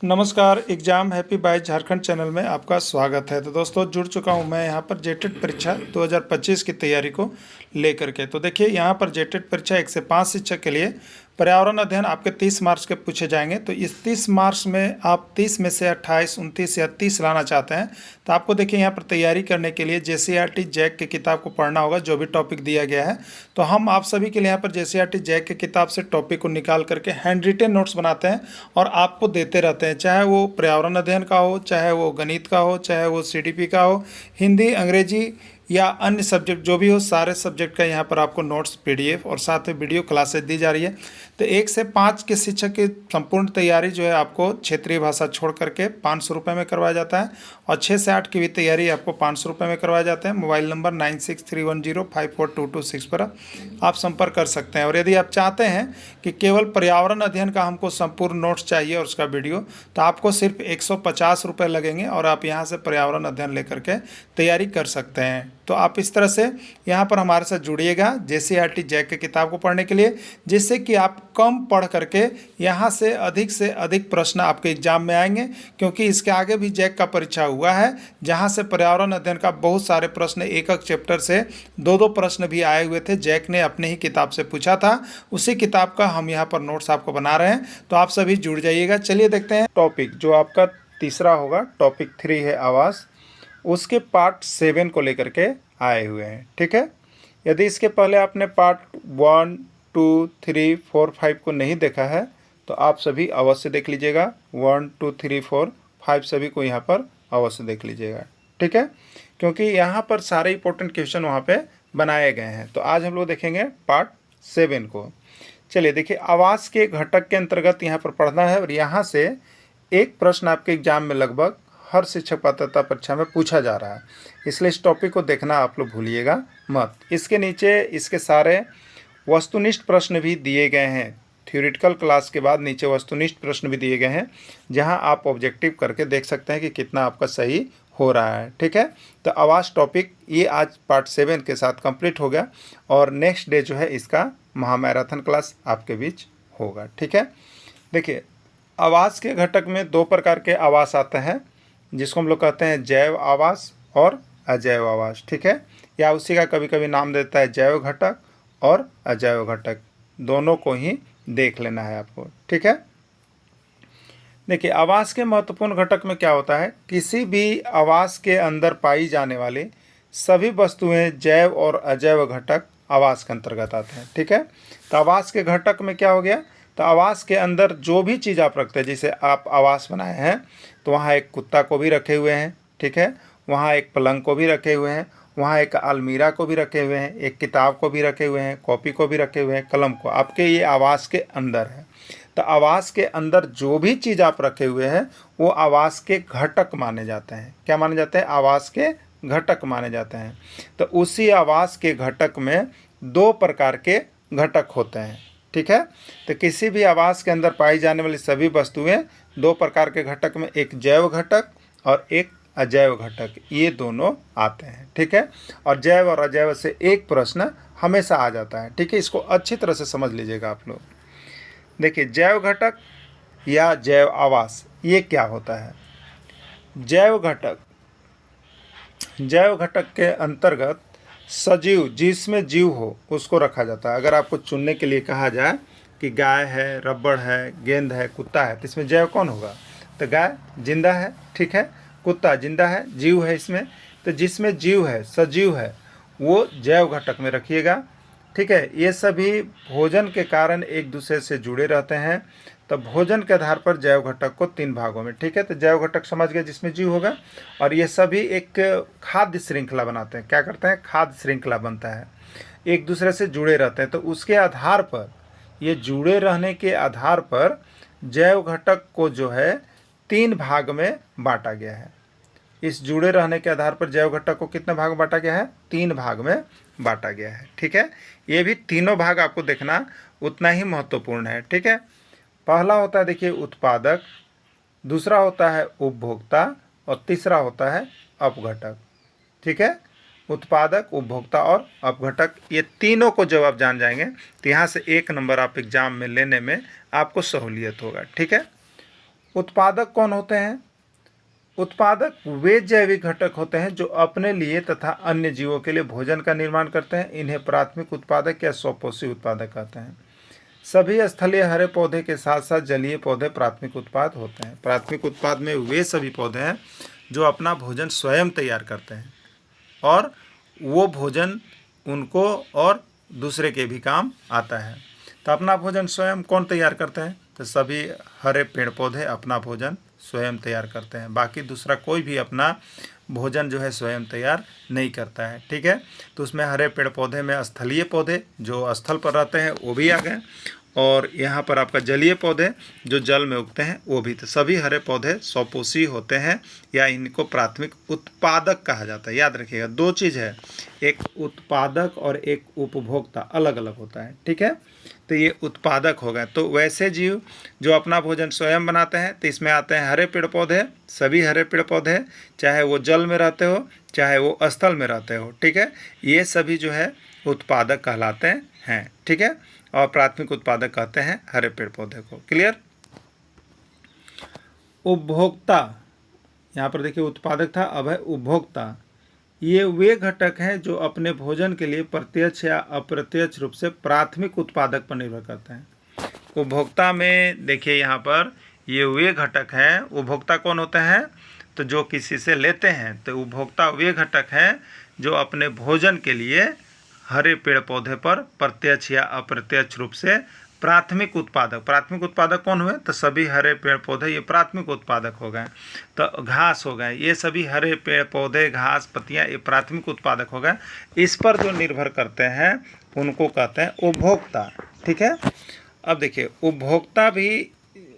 नमस्कार। Exam happy by Jharkhand channel में आपका स्वागत है। तो दोस्तों जुड़ चुका हूं मैं यहां पर जेटेट परीक्षा 2025 की तैयारी को लेकर के। तो देखिए यहां पर जेटेट परीक्षा 1 से 5 शिक्षक के लिए पर्यावरण अध्ययन आपके 30 मार्क्स के पूछे जाएंगे। तो इस 30 मार्क्स में आप 30 में से 28, 29 या 30 लाना चाहते हैं तो आपको देखिए यहाँ पर तैयारी करने के लिए JCERT जैक की किताब को पढ़ना होगा, जो भी टॉपिक दिया गया है। तो हम आप सभी के लिए यहाँ पर JCERT जैक की किताब से टॉपिक को निकाल करके हैंड रिटेन नोट्स बनाते हैं और आपको देते रहते हैं, चाहे वो पर्यावरण अध्ययन का हो, चाहे वो गणित का हो, चाहे वो CDP का हो, हिंदी, अंग्रेजी या अन्य सब्जेक्ट जो भी हो, सारे सब्जेक्ट का यहाँ पर आपको नोट्स PDF और साथ में वीडियो क्लासेस दी जा रही है। तो 1 से 5 के शिक्षक की संपूर्ण तैयारी जो है आपको क्षेत्रीय भाषा छोड़ करके 500 रुपये में करवाया जाता है और 6 से 8 की भी तैयारी आपको 500 रुपये में करवाया जाता है। मोबाइल नंबर 9631054226 पर आप संपर्क कर सकते हैं। और यदि आप चाहते हैं कि केवल पर्यावरण अध्ययन का हमको संपूर्ण नोट्स चाहिए और उसका वीडियो, तो आपको सिर्फ 150 रुपये लगेंगे और आप यहाँ से पर्यावरण अध्ययन लेकर के तैयारी कर सकते हैं। तो आप इस तरह से यहाँ पर हमारे साथ जुड़िएगा JCERT जैक की किताब को पढ़ने के लिए, जिससे कि आप कम पढ़ करके यहाँ से अधिक प्रश्न आपके एग्जाम में आएंगे। क्योंकि इसके आगे भी जैक का परीक्षा हुआ है, जहाँ से पर्यावरण अध्ययन का बहुत सारे प्रश्न एक चैप्टर से 2 प्रश्न भी आए हुए थे। जैक ने अपने ही किताब से पूछा था, उसी किताब का हम यहाँ पर नोट्स आपको बना रहे हैं। तो आप सभी जुड़ जाइएगा। चलिए देखते हैं टॉपिक जो आपका तीसरा होगा। टॉपिक 3 है आवास, उसके पार्ट 7 को लेकर के आए हुए हैं। ठीक है, यदि इसके पहले आपने पार्ट 1, 2, 3, 4, 5 को नहीं देखा है तो आप सभी अवश्य देख लीजिएगा। 1, 2, 3, 4, 5 सभी को यहाँ पर अवश्य देख लीजिएगा। ठीक है, क्योंकि यहाँ पर सारे इंपॉर्टेंट क्वेश्चन वहाँ पे बनाए गए हैं। तो आज हम लोग देखेंगे पार्ट 7 को। चलिए देखिए, आवास के घटक के अंतर्गत यहाँ पर पढ़ना है और यहाँ से एक प्रश्न आपके एग्जाम में लगभग हर शिक्षक पात्रता परीक्षा में पूछा जा रहा है, इसलिए इस टॉपिक को देखना आप लोग भूलिएगा मत। इसके नीचे इसके सारे वस्तुनिष्ठ प्रश्न भी दिए गए हैं। थ्योरेटिकल क्लास के बाद नीचे वस्तुनिष्ठ प्रश्न भी दिए गए हैं, जहां आप ऑब्जेक्टिव करके देख सकते हैं कि कितना आपका सही हो रहा है। ठीक है, तो आवास टॉपिक ये आज पार्ट 7 के साथ कंप्लीट हो गया और नेक्स्ट डे जो है इसका महामैराथन क्लास आपके बीच होगा। ठीक है, देखिए आवास के घटक में 2 प्रकार के आवास आते हैं, जिसको हम लोग कहते हैं जैव आवास और अजैव आवास। ठीक है, या उसी का कभी कभी नाम देता है जैव घटक और अजैव घटक, दोनों को ही देख लेना है आपको। ठीक है, देखिए आवास के महत्वपूर्ण घटक में क्या होता है, किसी भी आवास के अंदर पाई जाने वाली सभी वस्तुएं जैव और अजैव घटक आवास के अंतर्गत आते हैं। ठीक है, तो आवास के घटक में क्या हो गया, तो आवास के अंदर जो भी चीज़ आप रखते हैं, जैसे आप आवास बनाए हैं तो वहाँ एक कुत्ता को भी रखे हुए हैं। ठीक है, वहाँ एक पलंग को भी रखे हुए हैं, वहाँ एक अलमीरा को भी रखे हुए हैं, एक किताब को भी रखे हुए हैं, कॉपी को भी रखे हुए हैं, कलम को, आपके ये आवास के अंदर है। तो आवास के अंदर जो भी चीज़ आप रखे हुए हैं वो आवास के घटक माने जाते हैं। क्या माने जाते हैं, आवास के घटक माने जाते हैं। तो उसी आवास के घटक में 2 प्रकार के घटक होते हैं। ठीक है, तो किसी भी आवास के अंदर पाई जाने वाली सभी वस्तुएं 2 प्रकार के घटक में, एक जैव घटक और एक अजैव घटक, ये दोनों आते हैं। ठीक है, और जैव और अजैव से एक प्रश्न हमेशा आ जाता है। ठीक है, इसको अच्छी तरह से समझ लीजिएगा आप लोग। देखिए जैव घटक या जैव आवास ये क्या होता है। जैव घटक के अंतर्गत सजीव, जिसमें जीव हो उसको रखा जाता है। अगर आपको चुनने के लिए कहा जाए कि गाय है, रबड़ है, गेंद है, कुत्ता है, तो इसमें जैव कौन होगा, तो गाय जिंदा है। ठीक है, कुत्ता जिंदा है, जीव है इसमें, तो जिसमें जीव है, सजीव है, वो जैव घटक में रखिएगा। ठीक है, ये सभी भोजन के कारण एक दूसरे से जुड़े रहते हैं। तो भोजन के आधार पर जैव घटक को 3 भागों में, ठीक है, तो जैव घटक समझ गए जिसमें जीव होगा, और ये सभी एक खाद्य श्रृंखला बनाते हैं। क्या करते हैं, खाद्य श्रृंखला बनता है, एक दूसरे से जुड़े रहते हैं। तो उसके आधार पर, ये जुड़े रहने के आधार पर जैव घटक को जो है 3 भाग में बांटा गया है। इस जुड़े रहने के आधार पर जैव घटक को कितने भाग में बांटा गया है, 3 भाग में बांटा गया है। ठीक है, ये भी तीनों भाग आपको देखना उतना ही महत्वपूर्ण है। ठीक है, पहला होता है देखिए उत्पादक, दूसरा होता है उपभोक्ता और तीसरा होता है अपघटक। ठीक है, उत्पादक, उपभोक्ता और अपघटक, ये तीनों को जब आप जान जाएंगे तो यहाँ से 1 नंबर आप एग्जाम में लेने में आपको सहूलियत होगा। ठीक है, उत्पादक कौन होते हैं? उत्पादक वे जैविक घटक होते हैं जो अपने लिए तथा अन्य जीवों के लिए भोजन का निर्माण करते हैं। इन्हें प्राथमिक उत्पादक या स्वपोषी उत्पादक कहते हैं। सभी स्थलीय हरे पौधे के साथ साथ जलीय पौधे प्राथमिक उत्पाद होते हैं। प्राथमिक उत्पाद में वे सभी पौधे हैं जो अपना भोजन स्वयं तैयार करते हैं और वो भोजन उनको और दूसरे के भी काम आता है। तो अपना भोजन स्वयं कौन तैयार करते हैं? तो सभी हरे पेड़ पौधे अपना भोजन स्वयं तैयार करते हैं। बाकी दूसरा कोई भी अपना भोजन जो है स्वयं तैयार नहीं करता है। ठीक है, तो उसमें हरे पेड़ पौधे में स्थलीय पौधे जो स्थल पर रहते हैं वो भी आ गए, और यहाँ पर आपका जलीय पौधे जो जल में उगते हैं वो भी। तो सभी हरे पौधे स्वपोषी होते हैं या इनको प्राथमिक उत्पादक कहा जाता है। याद रखिएगा, दो चीज़ है, एक उत्पादक और एक उपभोक्ता, अलग अलग होता है। ठीक है, तो ये उत्पादक हो गए। तो वैसे जीव जो अपना भोजन स्वयं बनाते हैं, तो इसमें आते हैं हरे पेड़ पौधे, सभी हरे पेड़ पौधे, चाहे वो जल में रहते हो चाहे वो स्थल में रहते हो। ठीक है, ये सभी जो है उत्पादक कहलाते हैं। ठीक है, और प्राथमिक उत्पादक कहते हैं हरे पेड़ पौधे को। क्लियर? उपभोक्ता, यहाँ पर देखिए उत्पादक था, अब है उपभोक्ता। ये वे घटक हैं जो अपने भोजन के लिए प्रत्यक्ष या अप्रत्यक्ष रूप से प्राथमिक उत्पादक पर निर्भर करते हैं। उपभोक्ता में देखिए यहाँ पर ये वे घटक हैं। उपभोक्ता कौन होते हैं? तो जो किसी से लेते हैं। तो उपभोक्ता वे घटक हैं जो अपने भोजन के लिए हरे पेड़ पौधे पर प्रत्यक्ष या अप्रत्यक्ष रूप से प्राथमिक उत्पादक कौन हुए? तो सभी हरे पेड़ पौधे ये प्राथमिक उत्पादक हो गए। तो घास हो गए, ये सभी हरे पेड़ पौधे, घास, पत्तियां, ये प्राथमिक उत्पादक हो गए। इस पर जो निर्भर करते हैं उनको कहते हैं उपभोक्ता। ठीक है, अब देखिए उपभोक्ता भी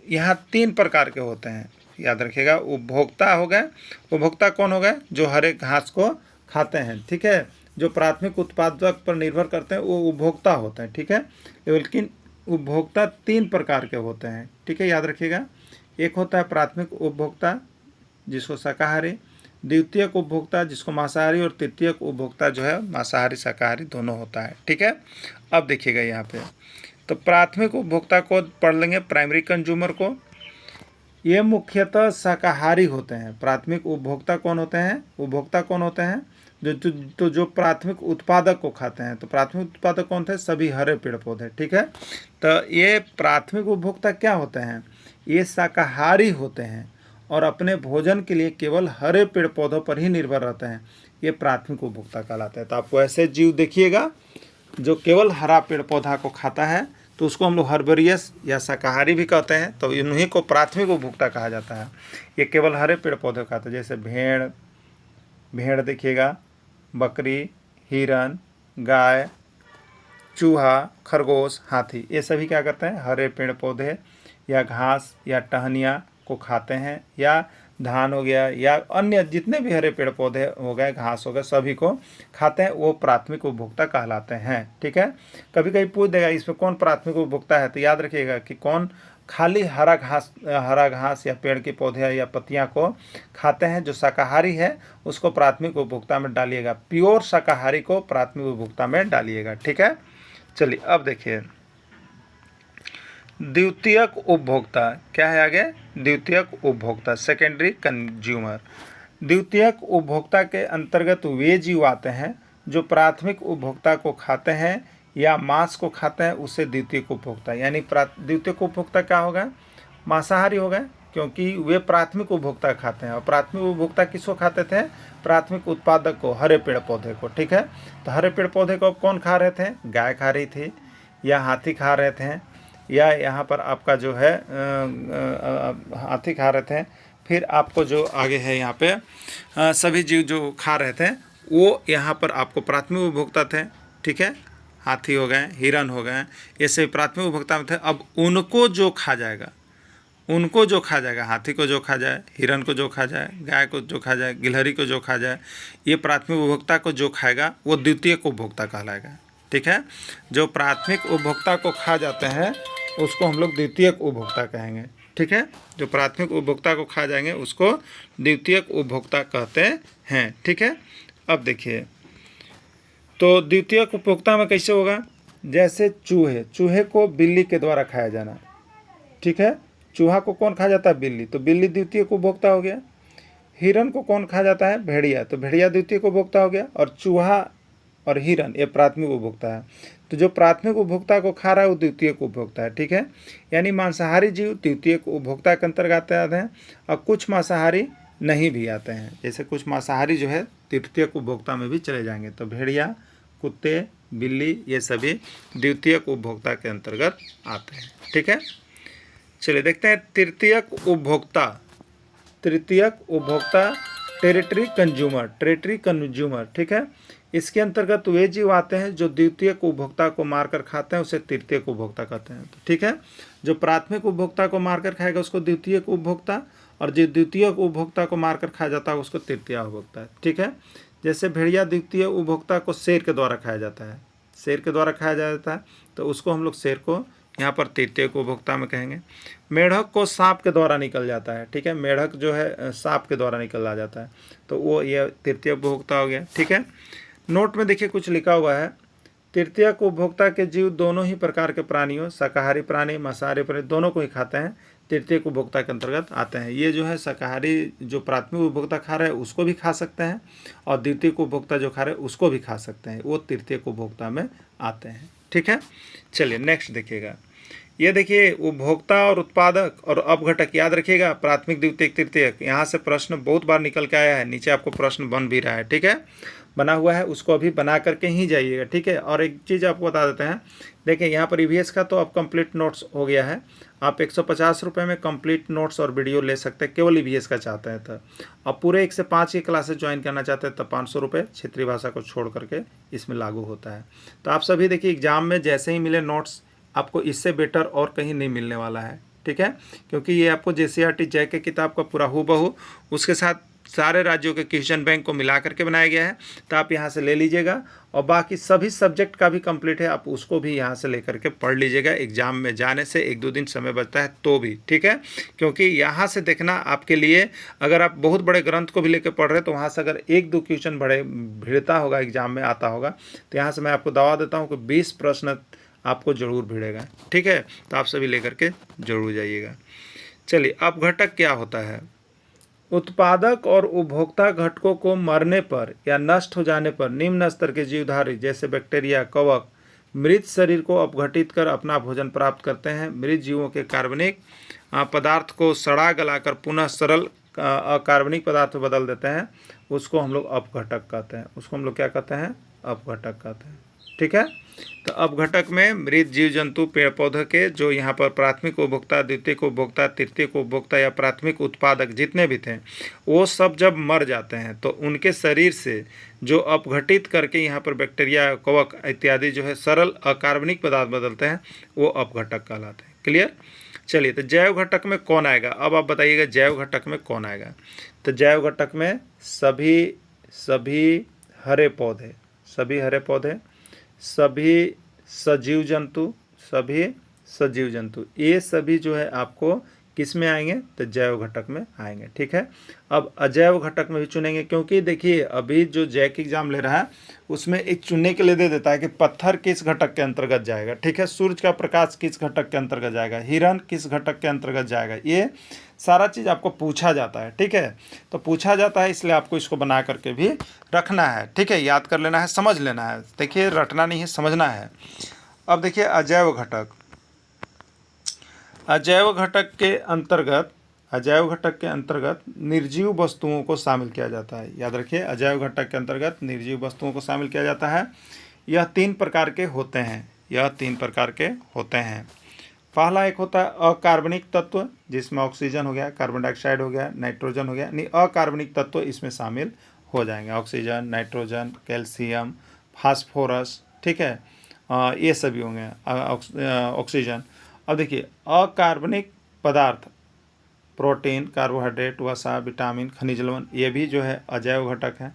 यहाँ 3 प्रकार के होते हैं। याद रखिएगा, उपभोक्ता हो गए, उपभोक्ता कौन हो गए? जो हरे घास को खाते हैं। ठीक है, जो प्राथमिक उत्पादक पर निर्भर करते हैं वो उपभोक्ता होते हैं। ठीक है, लेकिन उपभोक्ता 3 प्रकार के होते हैं। ठीक है, याद रखिएगा, एक होता है प्राथमिक उपभोक्ता जिसको शाकाहारी, द्वितीयक उपभोक्ता जिसको मांसाहारी, और तृतीयक उपभोक्ता जो है मांसाहारी शाकाहारी दोनों होता है। ठीक है, अब देखिएगा यहाँ पे, तो प्राथमिक उपभोक्ता को पढ़ लेंगे, प्राइमरी कंज्यूमर को। ये मुख्यतः शाकाहारी होते हैं। प्राथमिक उपभोक्ता कौन होते हैं? उपभोक्ता कौन होते हैं? जो प्राथमिक उत्पादक को खाते हैं। तो प्राथमिक उत्पादक कौन थे? सभी हरे पेड़ पौधे। ठीक है, तो ये प्राथमिक उपभोक्ता क्या होते हैं? ये शाकाहारी होते हैं और अपने भोजन के लिए केवल हरे पेड़ पौधों पर ही निर्भर रहते हैं। ये प्राथमिक उपभोक्ता कहलाते हैं। तो आपको ऐसे जीव देखिएगा जो केवल हरा पेड़ पौधा को खाता है, तो उसको हम लोग हर्बेरियस या शाकाहारी भी कहते हैं। तो इन्हीं को प्राथमिक उपभोक्ता कहा जाता है। ये केवल हरे पेड़ पौधे खाते हैं, जैसे भेड़ देखिएगा, बकरी, हिरन, गाय, चूहा, खरगोश, हाथी, ये सभी क्या करते हैं? हरे पेड़ पौधे या घास या टहनियाँ को खाते हैं, या धान हो गया या अन्य जितने भी हरे पेड़ पौधे हो गए, घास हो गए, सभी को खाते हैं। वो प्राथमिक उपभोक्ता कहलाते हैं। ठीक है, कभी कभी पूछ देगा इसमें कौन प्राथमिक उपभोक्ता है, तो याद रखिएगा कि कौन खाली हरा घास या पेड़ के पौधे या पत्तियां को खाते हैं। जो शाकाहारी है उसको प्राथमिक उपभोक्ता में डालिएगा, प्योर शाकाहारी को प्राथमिक उपभोक्ता में डालिएगा। ठीक है, चलिए अब देखिए द्वितीयक उपभोक्ता क्या है आगे? द्वितीयक उपभोक्ता, सेकेंडरी कंज्यूमर। द्वितीयक उपभोक्ता के अंतर्गत वे जीव आते हैं जो प्राथमिक उपभोक्ता को खाते हैं या मांस को खाते हैं, उससे द्वितीयक उपभोक्ता। यानी द्वितीयक उपभोक्ता क्या होगा? मांसाहारी हो गए, क्योंकि वे प्राथमिक उपभोक्ता खाते हैं। और प्राथमिक उपभोक्ता किसको खाते थे? प्राथमिक उत्पादक को, हरे पेड़ पौधे को। ठीक है, तो हरे पेड़ पौधे को कौन खा रहे थे? गाय खा रही थी, या हाथी खा रहे थे, या यहाँ पर आपका जो है हाथी खा रहे थे। फिर आपको जो आगे है यहाँ पे सभी जीव जो खा रहे थे वो यहाँ पर आपको प्राथमिक उपभोक्ता थे। ठीक है, हाथी हो गए, हिरन हो गए, ये सभी प्राथमिक उपभोक्ता में थे। अब उनको जो खा जाएगा, हाथी को जो खा जाए, हिरन को जो खा जाए, गाय को जो खा जाए, गिलहरी को जो खा जाए, ये प्राथमिक उपभोक्ता को जो खाएगा वो द्वितीयक उपभोक्ता कहलाएगा। ठीक है, जो प्राथमिक उपभोक्ता को खा जाते हैं उसको हम लोग द्वितीयक उपभोक्ता कहेंगे। ठीक है, जो प्राथमिक उपभोक्ता को खा जाएंगे उसको द्वितीयक उपभोक्ता कहते हैं। ठीक है, अब देखिए तो द्वितीयक उपभोक्ता में कैसे होगा? जैसे चूहे को बिल्ली के द्वारा खाया जाना। ठीक है, चूहा को कौन खा जाता है? बिल्ली, तो बिल्ली द्वितीयक उपभोक्ता हो गया। हिरन को कौन खा जाता है? भेड़िया, तो भेड़िया द्वितीयक उपभोक्ता हो गया। और चूहा और हिरन ये प्राथमिक उपभोक्ता है। तो जो प्राथमिक उपभोक्ता को खा रहा है वो द्वितीयक उपभोक्ता है, ठीक है। यानी मांसाहारी जीव द्वितीयक उपभोक्ता के अंतर्गत आते हैं और कुछ मांसाहारी नहीं भी आते हैं। जैसे कुछ मांसाहारी जो है तृतीयक उपभोक्ता में भी चले जाएंगे। तो भेड़िया, कुत्ते, बिल्ली ये सभी द्वितीयक उपभोक्ता के अंतर्गत आते हैं, ठीक है। चलिए देखते हैं तृतीयक उपभोक्ता। तृतीयक उपभोक्ता टेरिटरी कंज्यूमर, ठीक है। इसके अंतर्गत वे जीव आते हैं जो द्वितीयक उपभोक्ता को मारकर खाते हैं, उसे तृतीयक उपभोक्ता कहते हैं, ठीक है। जो प्राथमिक उपभोक्ता को मारकर खाएगा उसको द्वितीयक उपभोक्ता, और जो द्वितीयक उपभोक्ता को मारकर खाया जाता है उसको तृतीय उपभोक्ता है, ठीक है। जैसे भेड़िया द्वितीय उपभोक्ता को शेर के द्वारा खाया जाता है, शेर के द्वारा खाया जाता है, तो उसको हम लोग शेर को यहाँ पर तृतीयक उपभोक्ता में कहेंगे। मेढक को सांप के द्वारा निकल जाता है, ठीक है। मेढक जो है सांप के द्वारा निकल आ जाता है, तो वो ये तृतीय उपभोक्ता हो गया, ठीक है। नोट में देखिए कुछ लिखा हुआ है, तृतीयक उपभोक्ता के जीव दोनों ही प्रकार के प्राणियों, शाकाहारी प्राणी, मांसाहारी प्राणी दोनों को ही खाते हैं, तृतीयक उपभोक्ता के अंतर्गत आते हैं। ये जो है शाकाहारी जो प्राथमिक उपभोक्ता खा रहे हैं उसको भी खा सकते हैं, और द्वितीयक उपभोक्ता जो खा रहे हैं उसको भी खा सकते हैं, वो तृतीयक उपभोक्ता में आते हैं, ठीक है। चलिए नेक्स्ट देखिएगा, ये देखिए उपभोक्ता और उत्पादक और अपघटक याद रखिएगा, प्राथमिक द्वितीयक तृतीयक। यहाँ से प्रश्न बहुत बार निकल के आया है, नीचे आपको प्रश्न बन भी रहा है, ठीक है, बना हुआ है, उसको अभी बना करके ही जाइएगा, ठीक है। और एक चीज़ आपको बता देते हैं, देखिए यहाँ पर ईवीएस का तो अब कंप्लीट नोट्स हो गया है, आप 150 रुपये में कंप्लीट नोट्स और वीडियो ले सकते हैं, केवल ईवीएस का चाहते हैं तो। अब पूरे 1 से 5 की क्लासेस ज्वाइन करना चाहते हैं तो 500 रुपये क्षेत्रीय भाषा को छोड़ करके इसमें लागू होता है। तो आप सभी देखिए एग्जाम में जैसे ही मिले नोट्स, आपको इससे बेटर और कहीं नहीं मिलने वाला है, ठीक है, क्योंकि ये आपको जेसीईआरटी जय के किताब का पूरा हूबहू उसके साथ सारे राज्यों के क्वेश्चन बैंक को मिला करके बनाया गया है, तो आप यहाँ से ले लीजिएगा। और बाकी सभी सब्जेक्ट का भी कंप्लीट है, आप उसको भी यहाँ से लेकर के पढ़ लीजिएगा। एग्जाम में जाने से 1-2 दिन समय बचता है तो भी, ठीक है, क्योंकि यहाँ से देखना आपके लिए, अगर आप बहुत बड़े ग्रंथ को भी लेकर पढ़ रहे हैं तो वहाँ से अगर 1-2 क्वेश्चन बड़े भिड़ता होगा, एग्जाम में आता होगा, तो यहाँ से मैं आपको दवा देता हूँ कि 20 प्रश्न आपको जरूर भिड़ेगा, ठीक है। तो आप सभी लेकर के जरूर जाइएगा। चलिए अपघटक क्या होता है? उत्पादक और उपभोक्ता घटकों को मरने पर या नष्ट हो जाने पर निम्न स्तर के जीवधारी जैसे बैक्टीरिया, कवक मृत शरीर को अपघटित कर अपना भोजन प्राप्त करते हैं। मृत जीवों के कार्बनिक पदार्थ को सड़ा गलाकर पुनः सरल अकार्बनिक पदार्थ में बदल देते हैं, उसको हम लोग अपघटक कहते हैं। उसको हम लोग क्या कहते हैं? अपघटक कहते हैं, ठीक है। तो अपघटक में मृत जीव जंतु, पेड़ पौधे के जो यहाँ पर प्राथमिक उपभोक्ता, द्वितीयक उपभोक्ता, तृतीयक उपभोक्ता या प्राथमिक उत्पादक जितने भी थे, वो सब जब मर जाते हैं तो उनके शरीर से जो अपघटित करके यहाँ पर बैक्टीरिया, कवक इत्यादि जो है सरल अकार्बनिक पदार्थ बदलते हैं, वो अपघटक कहलाते हैं। क्लियर? चलिए, तो जैव घटक में कौन आएगा? अब आप बताइएगा जैव घटक में कौन आएगा। तो जैव घटक में सभी हरे पौधे, सभी सजीव जंतु, ये सभी जो है आपको किस में आएंगे? तो जैव घटक में आएंगे, ठीक है। अब अजैव घटक में भी चुनेंगे, क्योंकि देखिए अभी जो जैक एग्जाम ले रहा है उसमें एक चुनने के लिए दे देता है कि पत्थर किस घटक के अंतर्गत जाएगा, ठीक है, सूरज का प्रकाश किस घटक के अंतर्गत जाएगा, हिरन किस घटक के अंतर्गत जाएगा, ये सारा चीज़ आपको पूछा जाता है, ठीक है। तो पूछा जाता है इसलिए आपको इसको बना करके भी रखना है, ठीक है, याद कर लेना है, समझ लेना है। देखिए रटना नहीं है, समझना है। अब देखिए अजैव घटक के अंतर्गत निर्जीव वस्तुओं को शामिल किया जाता है। याद रखिए अजैव घटक के अंतर्गत निर्जीव वस्तुओं को शामिल किया जाता है। यह 3 प्रकार के होते हैं। पहला एक होता है अकार्बनिक तत्व, जिसमें ऑक्सीजन हो गया, कार्बन डाइऑक्साइड हो गया, नाइट्रोजन हो गया, यानी अकार्बनिक तत्व इसमें शामिल हो जाएंगे। ऑक्सीजन, नाइट्रोजन, कैल्शियम, फास्फोरस, ठीक है, ये सभी होंगे ऑक्सीजन। अब देखिए अकार्बनिक पदार्थ, प्रोटीन, कार्बोहाइड्रेट, वसा, विटामिन, खनिज लवण, ये भी जो है अजैव घटक है।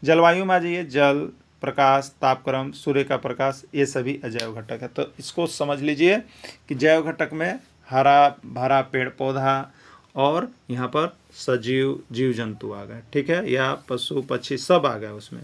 जलवायु में आ जाइए, जल, प्रकाश, तापक्रम, सूर्य का प्रकाश, ये सभी अजैव घटक है। तो इसको समझ लीजिए कि जैव घटक में हरा भरा पेड़ पौधा और यहाँ पर सजीव जीव जंतु आ गए, ठीक है, या पशु पक्षी सब आ गए उसमें।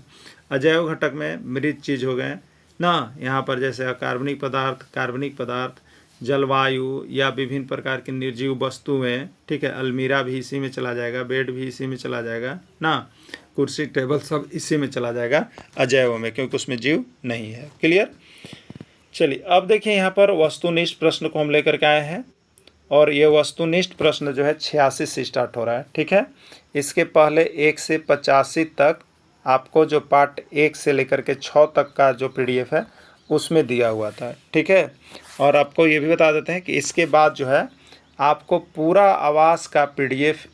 अजैव घटक में मृत चीज़ हो गए ना, यहाँ पर जैसे अकार्बनिक पदार्थ, कार्बनिक पदार्थ, जलवायु या विभिन्न प्रकार की निर्जीव वस्तुएं, ठीक है, अलमीरा भी इसी में चला जाएगा, बेड भी इसी में चला जाएगा ना, कुर्सी टेबल सब इसी में चला जाएगा अजैव में, क्योंकि उसमें जीव नहीं है। क्लियर। चलिए अब देखिए यहाँ पर वस्तुनिष्ठ प्रश्न को हम लेकर के आए हैं, और ये वस्तुनिष्ठ प्रश्न जो है 86 से स्टार्ट हो रहा है, ठीक है। इसके पहले 1 से 85 तक आपको जो पार्ट 1 से लेकर के 6 तक का जो PDF है उसमें दिया हुआ था, ठीक है। और आपको ये भी बता देते हैं कि इसके बाद जो है आपको पूरा आवास का PDF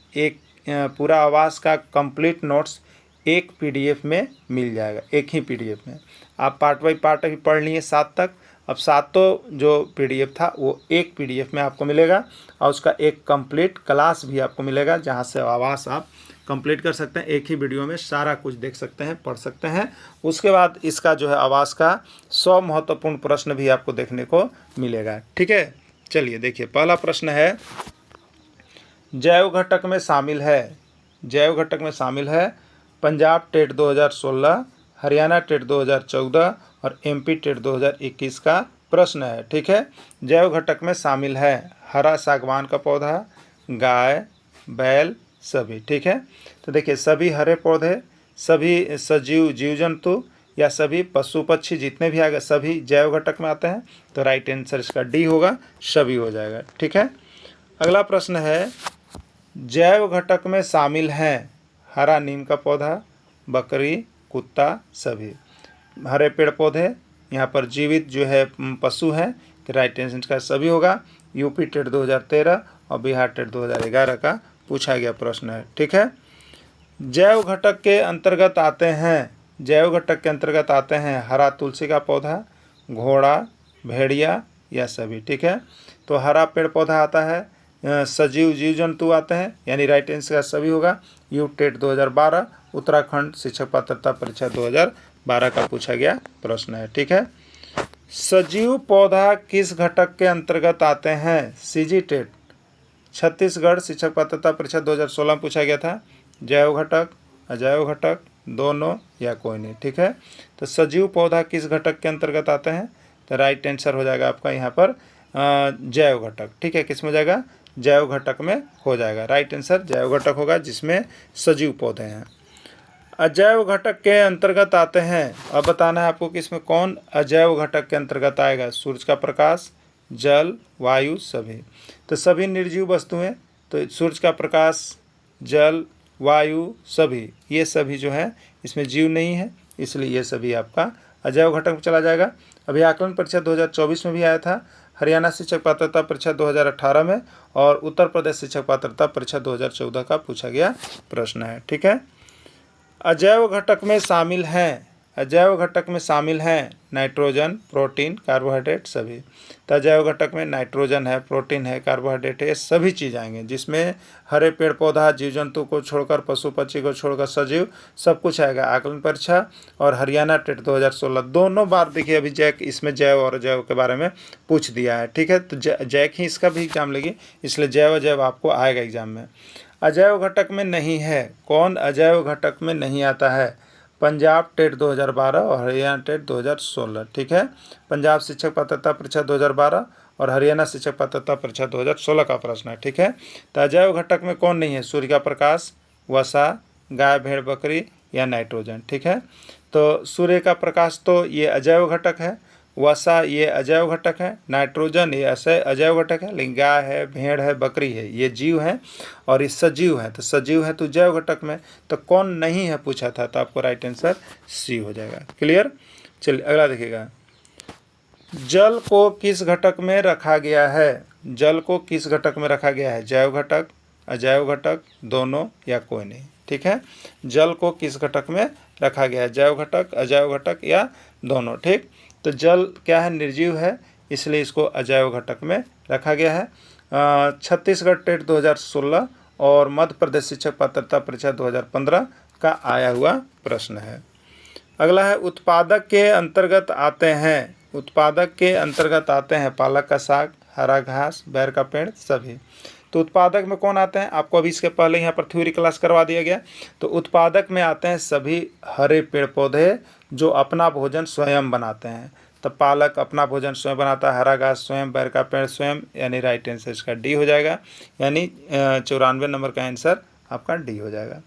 पूरा आवास का कंप्लीट नोट्स एक PDF में मिल जाएगा, एक ही PDF में। आप पार्ट बाई पार्ट अभी पढ़ लिए 7 तक, अब 7 जो PDF था वो एक PDF में आपको मिलेगा, और उसका एक कंप्लीट क्लास भी आपको मिलेगा, जहाँ से आवास आप कंप्लीट कर सकते हैं। एक ही वीडियो में सारा कुछ देख सकते हैं, पढ़ सकते हैं। उसके बाद इसका जो है आवास का 100 महत्वपूर्ण प्रश्न भी आपको देखने को मिलेगा, ठीक है। चलिए देखिए, पहला प्रश्न है, जैव घटक में शामिल है, जैव घटक में शामिल है पंजाब टेट 2016, हरियाणा टेट 2014 और MP टेट 2021 का प्रश्न है, ठीक है। जैव घटक में शामिल है हरा सागवान का पौधा, गाय, बैल सभी, ठीक है। तो देखिए, सभी हरे पौधे, सभी सजीव जीव जंतु या सभी पशु पक्षी जितने भी आगे सभी जैव घटक में आते हैं। तो राइट आंसर इसका डी होगा, सभी हो जाएगा, ठीक है। अगला प्रश्न है, जैव घटक में शामिल हैं हरा नीम का पौधा, बकरी, कुत्ता सभी। हरे पेड़ पौधे, यहाँ पर जीवित जो है पशु हैं, कि राइट आंसर इसका सभी होगा। UP टेट 2013 और बिहार टेट 2011 का पूछा गया प्रश्न है, ठीक है। जैव घटक के अंतर्गत आते हैं, जैव घटक के अंतर्गत आते हैं हरा तुलसी का पौधा, घोड़ा, भेड़िया या सभी, ठीक है। तो हरा पेड़ पौधा आता है, सजीव जीव जंतु आते हैं, यानी राइट आंसर का सभी होगा। UP टेट 2012 उत्तराखंड शिक्षक पात्रता परीक्षा 2012 का पूछा गया प्रश्न है, ठीक है। सजीव पौधा किस घटक के अंतर्गत आते हैं? CG टेट छत्तीसगढ़ शिक्षक पात्रता परीक्षा 2016 में पूछा गया था। जैव घटक, अजैव घटक, दोनों या कोई नहीं, ठीक है। तो सजीव पौधा किस घटक के अंतर्गत आते हैं? तो राइट आंसर हो जाएगा आपका यहाँ पर जैव घटक, ठीक है। किस में हो जाएगा? जैव घटक में हो जाएगा। राइट आंसर जैव घटक होगा, जिसमें सजीव पौधे हैं। अजैव घटक के अंतर्गत आते हैं, अब बताना है आपको कि इसमें कौन अजैव घटक के अंतर्गत आएगा। सूरज का प्रकाश, जल, वायु सभी। तो सभी निर्जीव वस्तुएं, तो सूरज का प्रकाश, जल, वायु सभी, ये सभी जो है इसमें जीव नहीं है, इसलिए ये सभी आपका अजैव घटक में चला जाएगा। अभी आकलन परीक्षा 2024 में भी आया था, हरियाणा शिक्षक पात्रता परीक्षा 2018 में, और उत्तर प्रदेश शिक्षक पात्रता परीक्षा 2014 का पूछा गया प्रश्न है, ठीक है। अजैव घटक में शामिल हैं, अजैव घटक में शामिल हैं नाइट्रोजन, प्रोटीन, कार्बोहाइड्रेट सभी। तो अजैव घटक में नाइट्रोजन है, प्रोटीन है, कार्बोहाइड्रेट है, ये सभी चीज़ आएंगे, जिसमें हरे पेड़ पौधा, जीव जंतु को छोड़कर, पशु पक्षी को छोड़कर सजीव सब कुछ आएगा। आकलन परीक्षा और हरियाणा टेट 2016 दोनों बार देखिए, अभी जैक इसमें जैव और अजैव के बारे में पूछ दिया है, ठीक है। तो जैक ही इसका भी एग्जाम लेगी, इसलिए जैव अजैव आपको आएगा एग्जाम में। अजैव घटक में नहीं है, कौन अजैव घटक में नहीं आता है? पंजाब टेट 2012 और हरियाणा टेट 2016, ठीक है। पंजाब शिक्षक पात्रता परीक्षा 2012 और हरियाणा शिक्षक पात्रता परीक्षा 2016 का प्रश्न है, ठीक है। तो अजैव घटक में कौन नहीं है? सूर्य का प्रकाश, वसा, गाय, भेड़, बकरी या नाइट्रोजन, ठीक है। तो सूर्य का प्रकाश तो ये अजैव घटक है, वसा ये अजैव घटक है, नाइट्रोजन ये अजैव घटक है, लेकिन गाय है, भेड़ है, बकरी है, ये जीव है और ये सजीव है। तो सजीव है तो जैव घटक में, तो कौन नहीं है पूछा था, तो आपको राइट आंसर सी हो जाएगा। क्लियर। चलिए अगला देखिएगा, जल को किस घटक में रखा गया है? जल को किस घटक में रखा गया है? जैव घटक, अजैव घटक, दोनों या कोई नहीं, ठीक है। जल को किस घटक में रखा गया है? जैव घटक, अजैव घटक या दोनों, ठीक। तो जल क्या है? निर्जीव है, इसलिए इसको अजैव घटक में रखा गया है। छत्तीसगढ़ टेट 2016 और मध्य प्रदेश शिक्षक पात्रता परीक्षा 2015 का आया हुआ प्रश्न है। अगला है, उत्पादक के अंतर्गत आते हैं, उत्पादक के अंतर्गत आते हैं पालक का साग, हरा घास, बैर का पेड़ सभी। तो उत्पादक में कौन आते हैं? आपको अभी इसके पहले यहाँ पर थ्योरी क्लास करवा दिया गया। तो उत्पादक में आते हैं सभी हरे पेड़ पौधे जो अपना भोजन स्वयं बनाते हैं। तो पालक अपना भोजन स्वयं बनाता है, हरा घास स्वयं, बैर का पेड़ स्वयं, यानी राइट आंसर इसका डी हो जाएगा। यानी 94 नंबर का आंसर आपका डी हो जाएगा।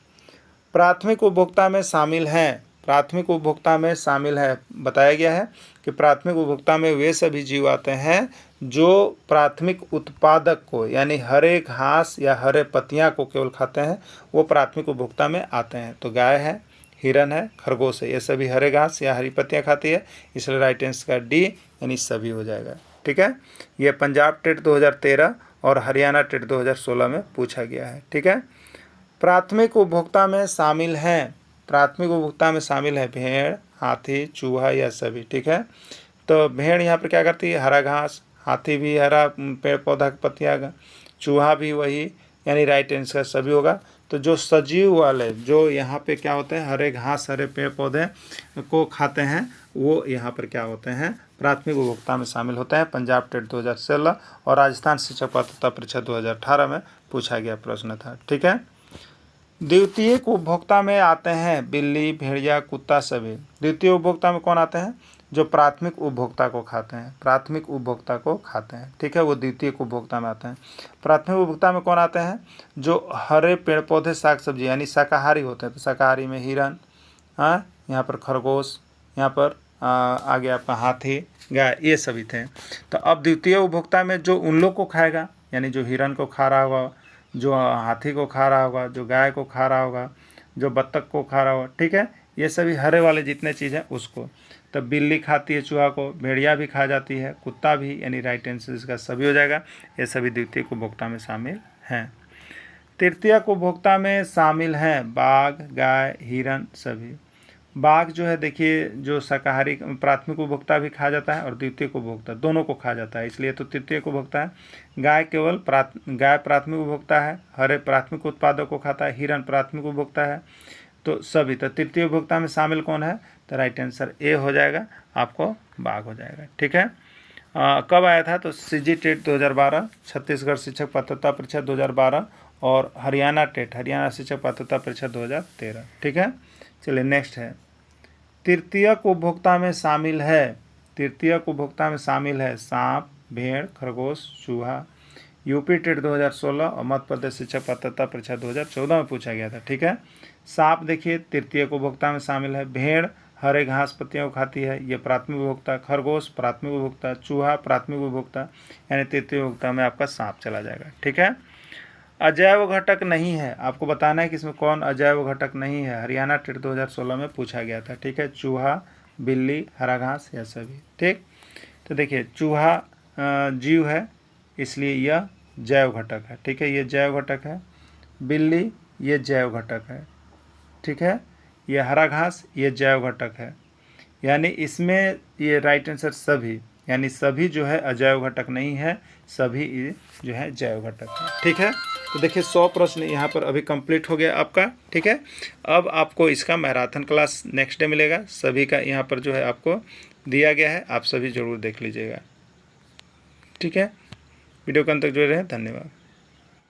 प्राथमिक उपभोक्ता में शामिल हैं, प्राथमिक उपभोक्ता में शामिल है, बताया गया है कि प्राथमिक उपभोक्ता में वे सभी जीव आते हैं जो प्राथमिक उत्पादक को, यानी हरे घास या हरे पत्तियां को केवल खाते हैं, वो प्राथमिक उपभोक्ता में आते हैं। तो गाय है, हिरन है, खरगोश है, ये सभी हरे घास या हरी पत्तियां खाती है, इसलिए राइट आंसर का डी यानी सभी हो जाएगा। ठीक है, ये पंजाब टेट 2013 और हरियाणा टेट 2016 में पूछा गया है। ठीक है, प्राथमिक उपभोक्ता में शामिल हैं, प्राथमिक उपभोक्ता में शामिल है भेड़, हाथी, चूहा या सभी। ठीक है, तो भेड़ यहाँ पर क्या करती है, हरा घास, हाथी भी हरा पेड़ पौधा की पत्तियाँ, चूहा भी वही, यानी राइट आंसर सभी होगा। तो जो सजीव वाले जो यहाँ पे क्या होते हैं, हरे घास हरे पेड़ पौधे को खाते हैं, वो यहाँ पर क्या होते हैं, प्राथमिक उपभोक्ता में शामिल होते हैं। पंजाब टेट 2016 और राजस्थान शिक्षक पात्रता परीक्षा 2018 में पूछा गया प्रश्न था। ठीक है, द्वितीयक उपभोक्ता में आते हैं बिल्ली, भेड़िया, कुत्ता सभी। द्वितीय उपभोक्ता में कौन आते हैं, जो प्राथमिक उपभोक्ता को खाते हैं, प्राथमिक उपभोक्ता को खाते हैं। ठीक है, वो द्वितीय उपभोक्ता में आते हैं। प्राथमिक उपभोक्ता में कौन आते हैं, जो हरे पेड़ पौधे साग सब्जी यानी शाकाहारी होते हैं। तो शाकाहारी में हिरन, हाँ, यहाँ पर खरगोश, यहाँ पर आगे आपका हाथी, गाय, ये सभी थे। तो अब द्वितीय उपभोक्ता में जो उन लोग को खाएगा, यानी जो हिरन को खा रहा होगा, जो हाथी को खा रहा होगा, जो गाय को खा रहा होगा, जो बत्तख को खा रहा होगा। ठीक है, ये सभी हरे वाले जितने चीज़ हैं उसको। तब बिल्ली खाती है चूहा को, भेड़िया भी खा जाती है, कुत्ता भी, यानी राइट आंसर इसका सभी हो जाएगा। ये सभी द्वितीय उपभोक्ता में शामिल हैं। तृतीय उपभोक्ता में शामिल हैं बाघ, गाय, हिरन सभी। बाघ जो है देखिए, जो शाकाहारी प्राथमिक उपभोक्ता भी खा जाता है और द्वितीय उपभोक्ता दोनों को खा जाता है, इसलिए तो तृतीय उपभोक्ता है। गाय केवल गाय प्राथमिक उपभोक्ता है, हरे प्राथमिक उत्पादों को खाता है, हिरन प्राथमिक उपभोक्ता है। तो सभी, तो तृतीय उपभोक्ता में शामिल कौन है, तो राइट आंसर ए हो जाएगा, आपको बाघ हो जाएगा। ठीक है, कब आया था, तो सीजी टेट 2012, छत्तीसगढ़ शिक्षक पात्रता परीक्षा 2012 और हरियाणा टेट, हरियाणा शिक्षक पात्रता परीक्षा 2013। ठीक है, चलिए नेक्स्ट है, तृतीयक उपभोक्ता में शामिल है, तृतीयक उपभोक्ता में शामिल है सांप, भेड़, खरगोश, चूहा। यूपी टेट 2016 और मध्य प्रदेश शिक्षक पात्रता परीक्षा 2014 में पूछा गया था। ठीक है, सांप देखिए तृतीयक उपभोक्ता में शामिल है, भेड़ हरे घास पत्तियों को खाती है, ये प्राथमिक उपभोक्ता, खरगोश प्राथमिक उपभोक्ता, चूहा प्राथमिक उपभोक्ता, यानी तृतीय उपभोक्ता में आपका सांप चला जाएगा। ठीक है, अजैव घटक नहीं है, आपको बताना है कि इसमें कौन अजैव घटक नहीं है। हरियाणा टेट 2016 में पूछा गया था। ठीक है, चूहा, बिल्ली, हरा घास या सभी। ठीक, तो देखिए चूहा जीव है, इसलिए यह जैव घटक है। ठीक है, ये जैव घटक है। बिल्ली ये जैव घटक है। ठीक है, ये हरा घास ये जैव घटक है, यानी इसमें ये राइट आंसर सभी, यानी सभी जो है अजैव घटक नहीं है, सभी जो है जैव घटक है। ठीक है, तो देखिए 100 प्रश्न यहाँ पर अभी कंप्लीट हो गया आपका। ठीक है, अब आपको इसका मैराथन क्लास नेक्स्ट डे मिलेगा, सभी का यहाँ पर जो है आपको दिया गया है, आप सभी जरूर देख लीजिएगा। ठीक है, वीडियो के अंत तक जुड़े रहें, धन्यवाद।